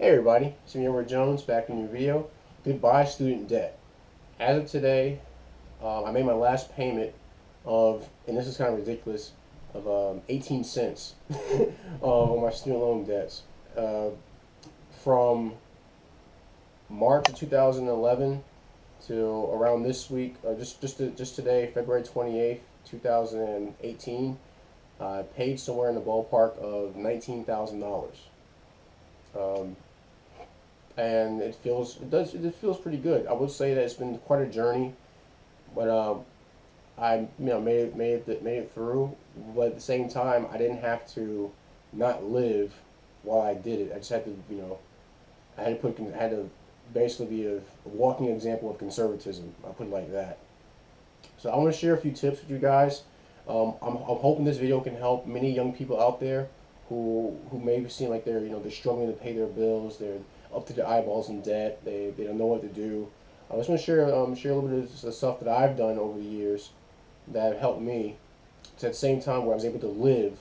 Hey everybody, Samuel Edward Jones back in a new video. Goodbye student debt. As of today, I made my last payment of, and this is kind of ridiculous, of 18 cents on my student loan debts. From March of 2011 to around this week, just today, February 28th, 2018, I paid somewhere in the ballpark of $19,000. Um, and it feels pretty good. I would say that it's been quite a journey, but I made it through. But at the same time, I didn't have to not live while I did it. I just had to I had to basically be a walking example of conservatism. I put it like that. So I want to share a few tips with you guys. I'm hoping this video can help many young people out there who may be seeing like they're struggling to pay their bills. They're up to their eyeballs in debt. They don't know what to do. I just want to share a little bit of the stuff that I've done over the years that have helped me. To at the same time where I was able to live,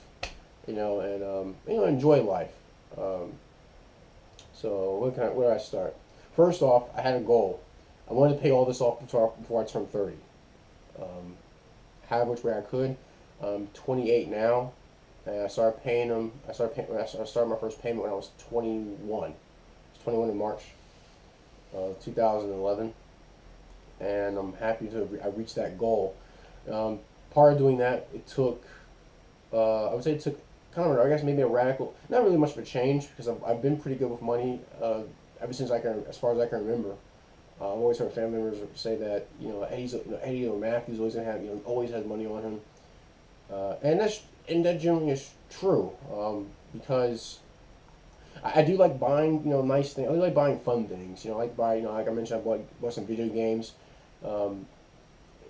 and enjoy life. Um, so where do I start? First off, I had a goal. I wanted to pay all this off before I turned 30. Um, However which way I could. I'm 28 now, and I started paying them. I started my first payment when I was 21. I was 21 in March of 2011, and I'm happy I reached that goal. Part of doing that, it took, I would say it took kind of, I guess maybe a radical, not really much of a change because I've been pretty good with money ever since as far as I can remember. I've always heard family members say that Eddie or Matthews always gonna have always has money on him, and that generally is true because I do like buying nice things. I really like buying fun things. I like buy like I mentioned, bought some video games. Um,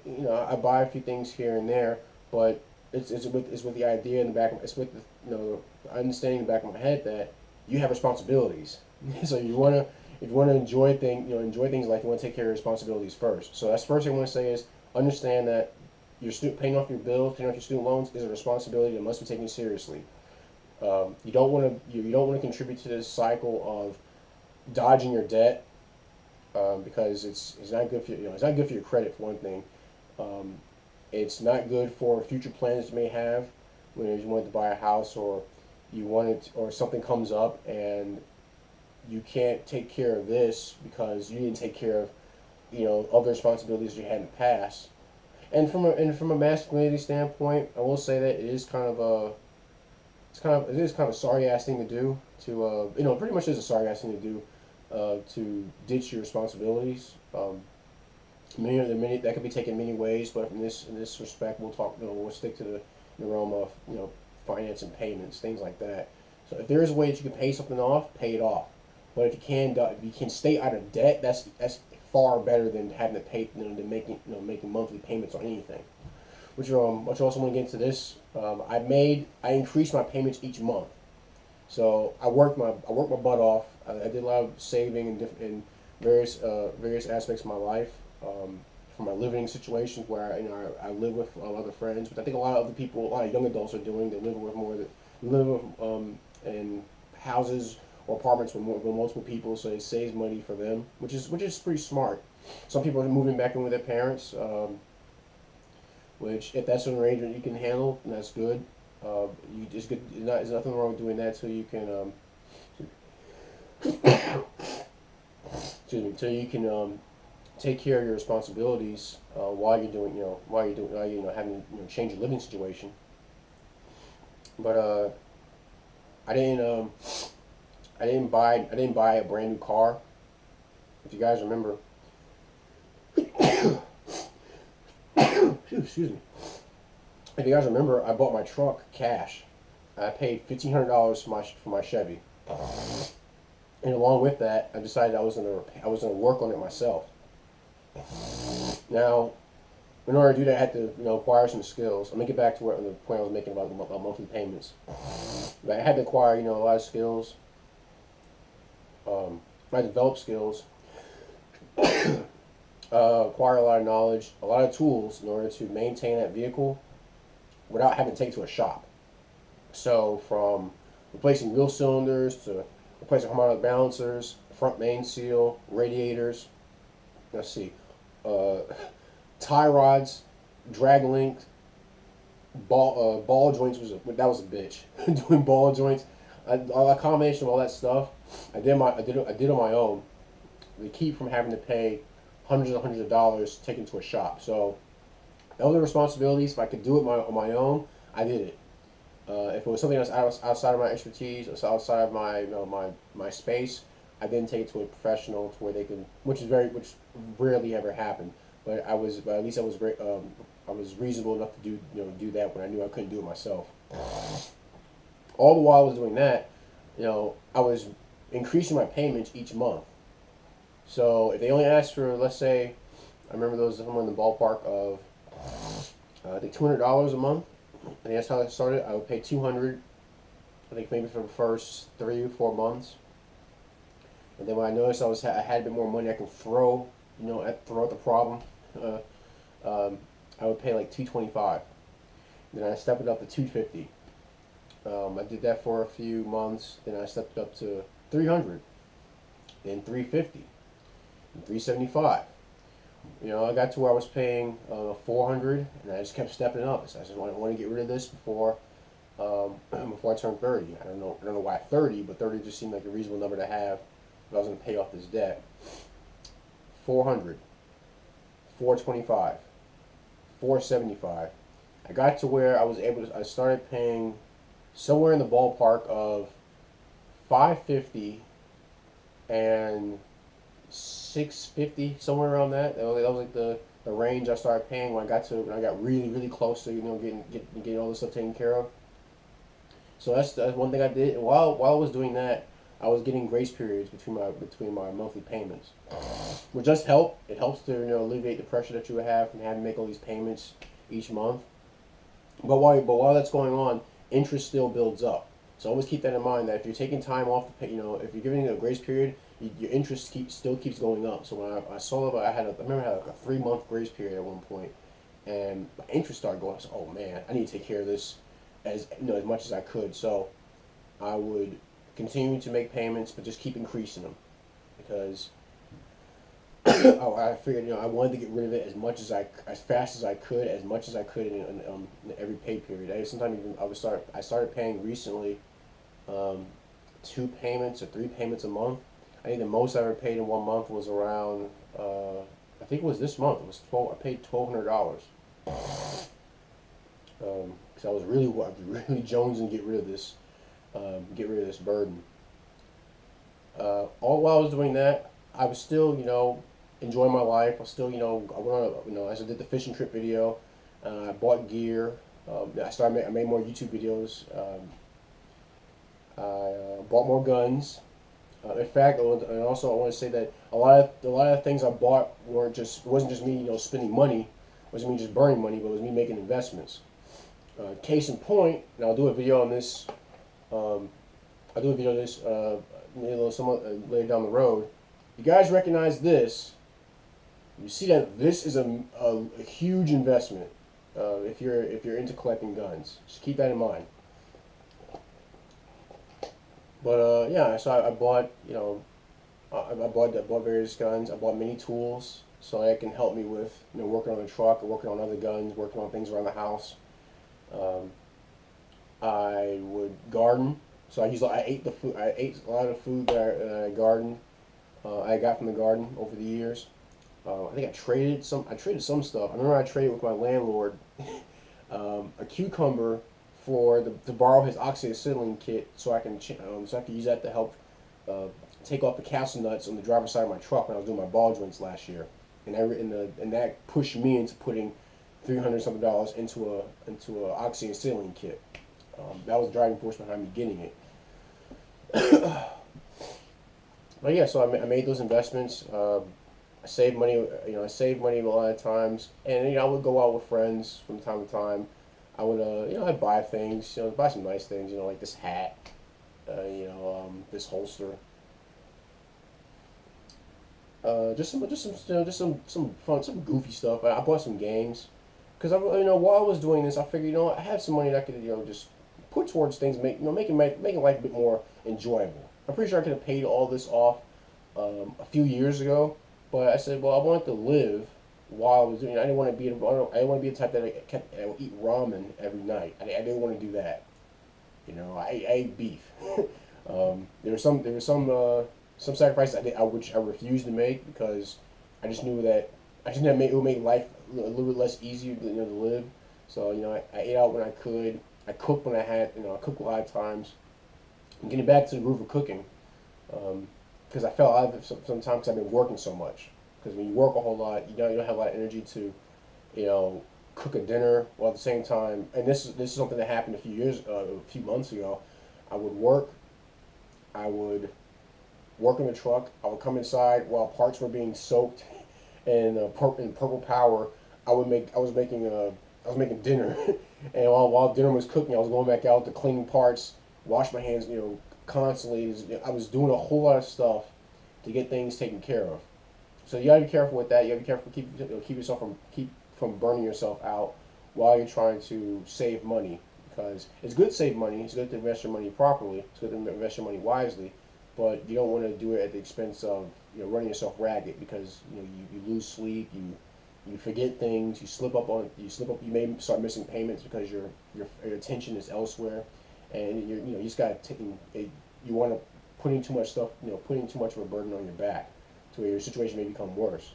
I buy a few things here and there, but it's with the idea in the back. It's with the understanding in the back of my head that you have responsibilities. So if you want to enjoy things like you want to take care of your responsibilities first. So that's the first thing I want to say is understand that paying off your bills, paying off your student loans is a responsibility that must be taken seriously. You don't want to contribute to this cycle of dodging your debt because it's not good for it's not good for your credit for one thing. Um, it's not good for future plans you may have when you want to buy a house or or something comes up and you can't take care of this because you didn't take care of other responsibilities you had in the past. And from a masculinity standpoint, I will say that it is kind of a sorry ass thing to do to pretty much is a sorry ass thing to do to ditch your responsibilities. Many that could be taken many ways, but in this respect, we'll stick to the realm of finance and payments, things like that. So if there is a way that you can pay something off, pay it off. But if you can stay out of debt, that's far better than having to pay than making monthly payments on anything. Which also want to get into this. I increased my payments each month. So I worked my butt off. I did a lot of saving in various aspects of my life. From my living situations where I live with other friends, which I think a lot of young adults are doing. They live with in houses or apartments with multiple people, so it saves money for them, which is pretty smart. Some people are moving back in with their parents, which if that's an arrangement you can handle, then that's good. You just good. There's nothing wrong with doing that, so you can excuse me, so you can take care of your responsibilities while you're doing having change your living situation. But I didn't I didn't buy a brand new car. If you guys remember, excuse me. If you guys remember, I bought my truck cash. I paid $1,500 for my Chevy, and along with that, I decided I was gonna work on it myself. Now, in order to do that, I had to acquire some skills. I'll make it back to the point I was making about monthly payments. But I had to acquire a lot of skills. I developed skills, acquire a lot of knowledge, a lot of tools in order to maintain that vehicle without having to take it to a shop. So from replacing wheel cylinders to replacing harmonic balancers, front main seal, radiators. Let's see, uh, tie rods, drag link, ball joints that was a bitch. Doing ball joints, a combination of all that stuff. I did on my own. They keep from having to pay hundreds and hundreds of dollars taken to a shop. So that was the responsibilities. If I could do it on my own, I did it. If it was something that's outside of my expertise, outside of my space, I didn't take it to a professional to where they can, which rarely ever happened. But at least I was great. I was reasonable enough to do that when I knew I couldn't do it myself. All the while I was doing that, I was increasing my payments each month. So if they only asked for, let's say, I remember there was somewhere in the ballpark of, I think $200 a month. And that's how I started. I would pay $200, I think maybe for the first 3 or 4 months. And then when I noticed I had a bit more money I can throw at the problem, I would pay like $225. Then I stepped it up to $250. I did that for a few months. Then I stepped it up to $300, then $350, and $375. I got to where I was paying $400, and I just kept stepping up. So I just want to get rid of this before I turned 30. I don't know why 30, but 30 just seemed like a reasonable number to have if I was going to pay off this debt. 400, 425, 475. I got to where I started paying somewhere in the ballpark of $550 and $650, somewhere around that. That was like the range I started paying when I got really really close to getting all this stuff taken care of. So that's one thing I did. And while I was doing that, I was getting grace periods between my monthly payments, which does help. It helps to alleviate the pressure that you would have from having to make all these payments each month. But while that's going on, interest still builds up. So always keep that in mind, that if you're taking time off to pay, if you're giving a grace period, your interest still keeps going up. So when I saw that I remember I had like a 3-month grace period at one point, and my interest started going up. So, oh man, I need to take care of this as much as I could. So I would continue to make payments, but just keep increasing them, because I figured I wanted to get rid of it as fast as I could, in every pay period. I started paying recently 2 payments or 3 payments a month. I think the most I ever paid in one month was around, I think it was this month. It was I paid $1,200. Because I was really jonesing to get rid of this burden. All while I was doing that, I was still enjoying my life. I was still I went on as I did the fishing trip video. I bought gear. I made more YouTube videos. I bought more guns. In fact, and also I want to say that a lot of things I bought wasn't just me spending money, wasn't me just burning money, but it was me making investments. Case in point, and I'll do a video on this. I'll do a video on this later down the road. You guys recognize this? You see that this is a huge investment if you're into collecting guns. Just keep that in mind. But yeah, so I bought I bought various guns. I bought mini tools so that can help me with working on the truck or working on other guns, working on things around the house. I would garden, so I ate the food. I ate a lot of food that I gardened. I got from the garden over the years. I think I traded some stuff. I remember I traded with my landlord a cucumber to borrow his oxyacetylene kit, so I can use that to help take off the castle nuts on the driver's side of my truck when I was doing my ball joints last year. And that pushed me into putting $300 something into a oxyacetylene kit. That was the driving force behind me getting it. But yeah, so I made those investments. I saved money. I saved money a lot of times, and I would go out with friends from time to time. I would I'd buy things. Buy some nice things. Like this hat. This holster. Just some fun, some goofy stuff. I bought some games, because while I was doing this, I figured I had some money that I could just put towards things, making life a bit more enjoyable. I'm pretty sure I could have paid all this off a few years ago, but I said, well, I wanted to live while I was doing it. I didn't want to be. I didn't want to be the type that I would eat ramen every night. I didn't want to do that. You know, I ate beef. There were some sacrifices which I refused to make because I just knew that I just knew it would make life a little bit less easier, to live. So I ate out when I could. I cooked when I had, I cooked a lot of times. I'm getting back to the groove of cooking because I fell out of it sometimes because I've been working so much. Because when you work a whole lot, you don't have a lot of energy to, you know, cook a dinner. While at the same time, and this is something that happened a few months ago. I would work. I would work in the truck. I would come inside while parts were being soaked in purple power. I was making dinner, and while dinner was cooking, I was going back out to cleaning parts, wash my hands, constantly. I was doing a whole lot of stuff to get things taken care of. So you gotta be careful with that. You gotta be careful keep yourself from burning yourself out while you're trying to save money, because it's good to save money. It's good to invest your money properly. It's good to invest your money wisely, but you don't want to do it at the expense of running yourself ragged, because you lose sleep, you forget things, you slip up, you may start missing payments because your attention is elsewhere, and you just got to you want to putting too much stuff, putting too much of a burden on your back to where your situation may become worse.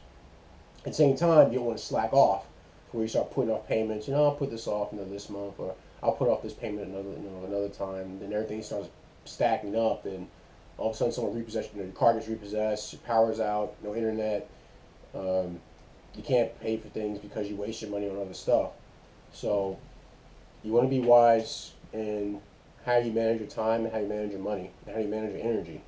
At the same time, you don't want to slack off to where you start putting off payments. I'll put this off this month, or I'll put off this payment another time. Then everything starts stacking up, and all of a sudden someone repossesses, your car gets repossessed, your power's out, no internet. You can't pay for things because you waste your money on other stuff. So you want to be wise in how you manage your time and how you manage your money and how you manage your energy,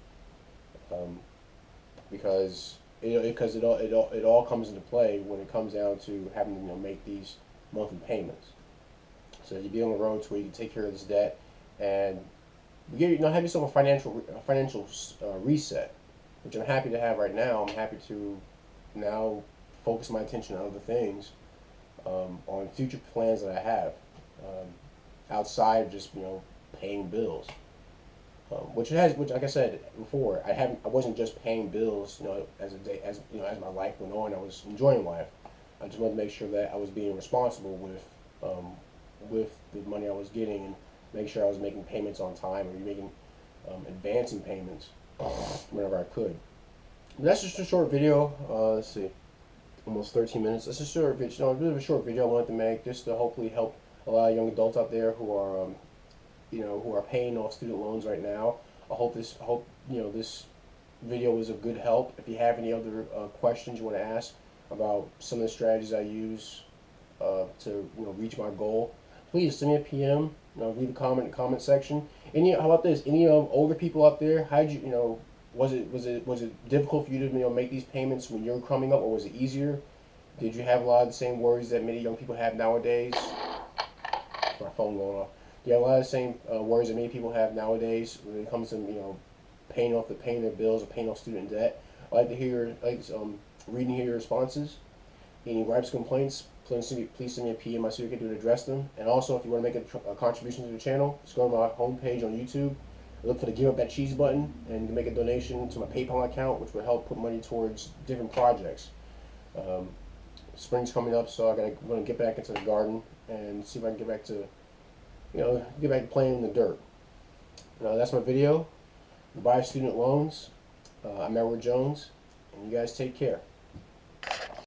because it all comes into play when it comes down to having to make these monthly payments. So you be on the road to where you can take care of this debt and have yourself a financial reset, which I'm happy to have right now. I'm happy to now focus my attention on other things, on future plans that I have, outside of just paying bills. Which like I said before, I wasn't just paying bills, as my life went on. I was enjoying life. I just wanted to make sure that I was being responsible with the money I was getting, and make sure I was making payments on time, or making advancing payments whenever I could. But that's just a short video. Let's see, almost 13 minutes. That's a short video, a bit of a short video I wanted to make, just to hopefully help a lot of young adults out there who are paying off student loans right now. I hope this video was of good help. If you have any other questions you want to ask about some of the strategies I use to reach my goal, please send me a PM. Leave a comment in the comment section. How about this? Any older people out there? How'd was it difficult for you to make these payments when you were coming up, or was it easier? Did you have a lot of the same worries that many young people have nowadays? My phone going off. Do you have a lot of the same worries that many people have nowadays when it comes to paying their bills or paying off student debt? I'd like to hear reading your responses. Any gripes, complaints, please send me a PM so we can address them. And also, if you want to make a contribution to the channel, just go to my homepage on YouTube, look for the Give Up That Cheese button, and make a donation to my PayPal account, which will help put money towards different projects. Spring's coming up, so I'm going to get back into the garden and see if I can get back to playing in the dirt. That's my video. Buy student loans. I'm Edward Jones, and you guys take care.